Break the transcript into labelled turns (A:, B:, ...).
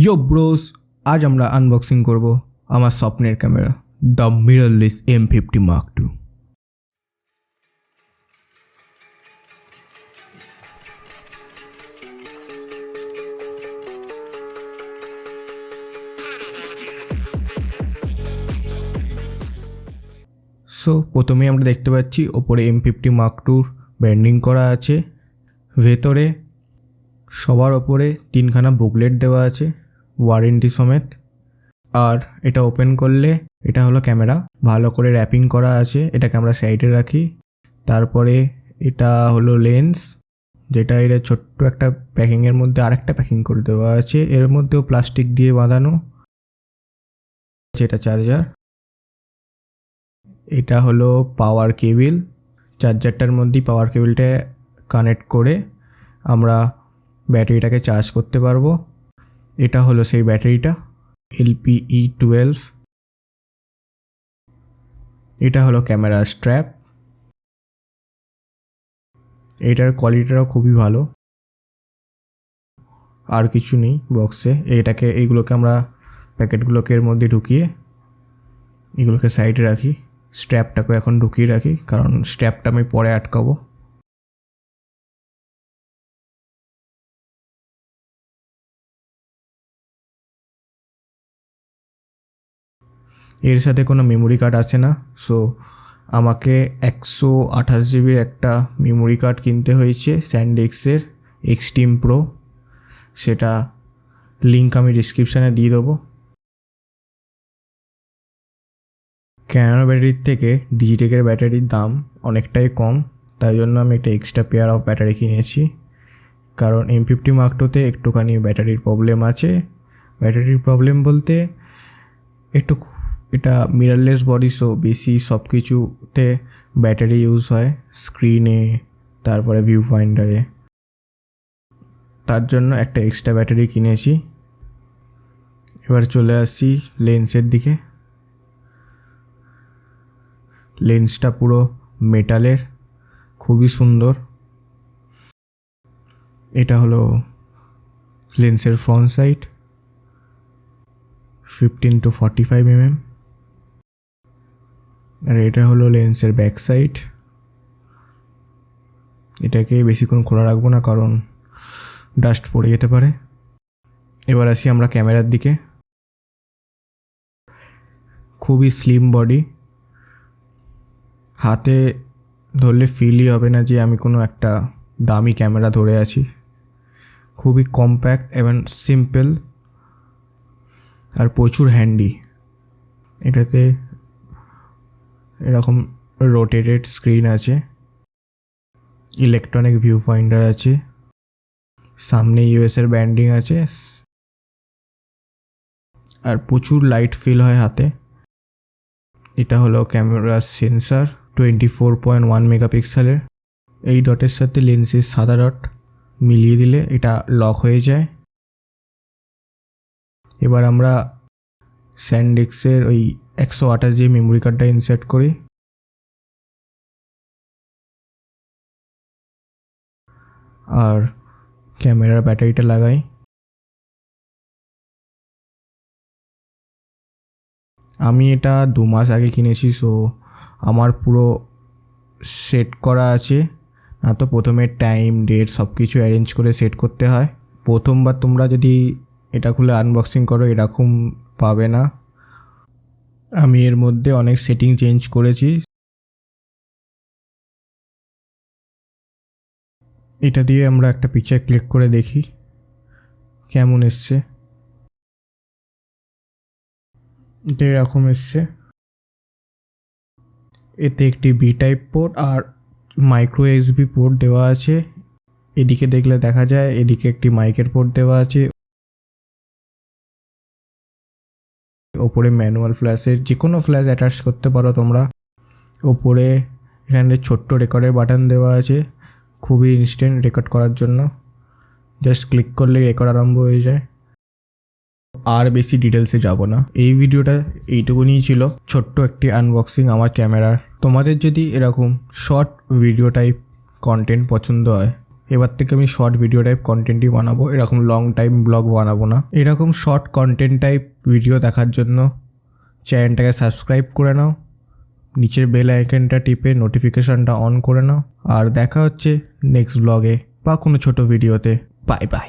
A: ইয়ো bros, আজ আমরা unboxing করব আমার স্বপ্নের camera the mirrorless M50 Mark II। So প্রথমেই আমরা দেখতে পাচ্ছি ওপরে M50 Mark II ব্র্যান্ডিং করা আছে। ভেতরে সবার ওপরে 3খানা বুকলেট দেওয়া আছে ওয়ারেন্টি সমেত। আর এটা ওপেন করলে এটা হলো ক্যামেরা, ভালো করে র্যাপিং করা আছে। এটাকে আমরা সাইডে রাখি। তারপরে এটা হলো লেন্স, যেটা এর ছোট্ট একটা প্যাকিংয়ের মধ্যে আরেকটা প্যাকিং করে দেওয়া আছে, এর মধ্যেও প্লাস্টিক দিয়ে বাঁধানো। এটা চার্জার, এটা হলো পাওয়ার কেবিল। চার্জারটার মধ্যেই পাওয়ার কেবিলটা কানেক্ট করে আমরা ব্যাটারিটাকে চার্জ করতে পারবো। এটা হলো সেই ব্যাটারিটা LPE12। এটা হলো ক্যামেরার স্ট্র্যাপ। এটার কোয়ালিটিটাও খুবই ভালো। আর কিছু নেই বক্সে। এইগুলোকে আমরা প্যাকেটগুলোকে এর মধ্যে ঢুকিয়ে এগুলোকে সাইডে রাখি। স্ট্র্যাপটাকে এখন ঢুকিয়ে রাখি, কারণ স্ট্র্যাপটা আমি পরে আটকাবো। এর সাথে কোনো মেমোরি কার্ড আসে না, সো আমাকে 128 জিবির একটা মেমোরি কার্ড কিনতে হয়েছে স্যানডিস্কের এক্সট্রিম প্রো। সেটা লিঙ্ক আমি ডিসক্রিপশানে দিয়ে দেবো। ক্যানোন ব্যাটারির থেকে ডিজিটেকের ব্যাটারির দাম অনেকটাই কম, তাই জন্য আমি একটা এক্সট্রা পেয়ার অফ ব্যাটারি কিনেছি। কারণ M50 Mark IIতে একটুখানি ব্যাটারির প্রবলেম আছে। ব্যাটারির প্রবলেম বলতে এটা মিররলেস বডি, সো বেশি সব কিছুতে ব্যাটারি ইউজ হয়, স্ক্রিনে তারপরে ভিউ পয়েন্টারে। তার জন্য একটা এক্সট্রা ব্যাটারি কিনেছি। এবার চলে আসি লেন্সের দিকে। লেন্সটা পুরো মেটালের, খুবই সুন্দর। এটা হলো লেন্সের ফ্রন্ট সাইড 15 to 45 mm। আর এটা হলো লেন্সের ব্যাক সাইড। এটাকে বেশিক্ষণ খোলা রাখবো না, কারণ ডাস্ট পড়ে যেতে পারে। এবার আসি আমরা ক্যামেরার দিকে। খুবই স্লিম বডি, হাতে ধরলে ফিলই হবে না যে আমি কোনো একটা দামি ক্যামেরা ধরে আছি। খুবই কম্প্যাক্ট এবং সিম্পল, আর প্রচুর হ্যান্ডি। এটাতে এরকম রোটেটেড স্ক্রিন আছে, ইলেকট্রনিক ভিউ পয়েন্টার আছে, সামনে US এর ব্যান্ডিং আছে, আর প্রচুর লাইট ফিল হয় হাতে। এটা হলো ক্যামেরার সেন্সার 24.1 মেগাপিক্সেলের। এই ডটের সাথে লেন্সের সাদা ডট মিলিয়ে দিলে এটা লক হয়ে যায়। এবার আমরা স্যানডিস্কের ওই 128 জিবি মেমোরি কার্ডটা ইনসার্ট করি। আর ক্যামেরার ব্যাটারিটা লাগাই। আমি এটা 2 মাস আগে কিনেছি, সো আমার পুরো সেট করা আছে। না তো প্রথমে টাইম ডেট সব কিছু অ্যারেঞ্জ করে সেট করতে হয়। প্রথমবার তোমরা যদি এটা খুলে আনবক্সিং করো এরকম পাবে না। আমি এর মধ্যে অনেক সেটিং চেঞ্জ করেছি। এটা দিয়ে আমরা একটা পিকচার ক্লিক করে দেখি কেমন এসছে। এটা এরকম এসছে। এতে একটি বি টাইপ পোর্ট আর মাইক্রো USB পোর্ট দেওয়া আছে। এদিকে দেখলে দেখা যায় এদিকে একটি মাইকের পোর্ট দেওয়া আছে। ওপরে ম্যানুয়াল ফ্ল্যাশের যে কোনো ফ্ল্যাশ অ্যাটাচ করতে পারো তোমরা। ওপরে এখানে ছোট্ট রেকর্ডের বাটন দেওয়া আছে, খুবই ইনস্ট্যান্ট রেকর্ড করার জন্য। জাস্ট ক্লিক করলেই রেকর্ড আরম্ভ হয়ে যায়। আর বেশি ডিটেলসে যাব না, এই ভিডিওটা এইটুকুনি ছিল, ছোট্ট একটি আনবক্সিং আমার ক্যামেরার। তোমাদের যদি এরকম শর্ট ভিডিও টাইপ কন্টেন্ট পছন্দ হয় এবার থেকে আমি শর্ট ভিডিও টাইপ কন্টেন্টই বানাবো, এরকম লং টাইম ব্লগ বানাবো না। এরকম শর্ট কন্টেন্ট টাইপ ভিডিও দেখার জন্য চ্যানেলটাকে সাবস্ক্রাইব করে নাও, নিচের বেল আইকনটা টিপে নোটিফিকেশনটা অন করে নাও। আর দেখা হচ্ছে নেক্সট ব্লগে বা কোনো ছোট ভিডিওতে। Bye bye.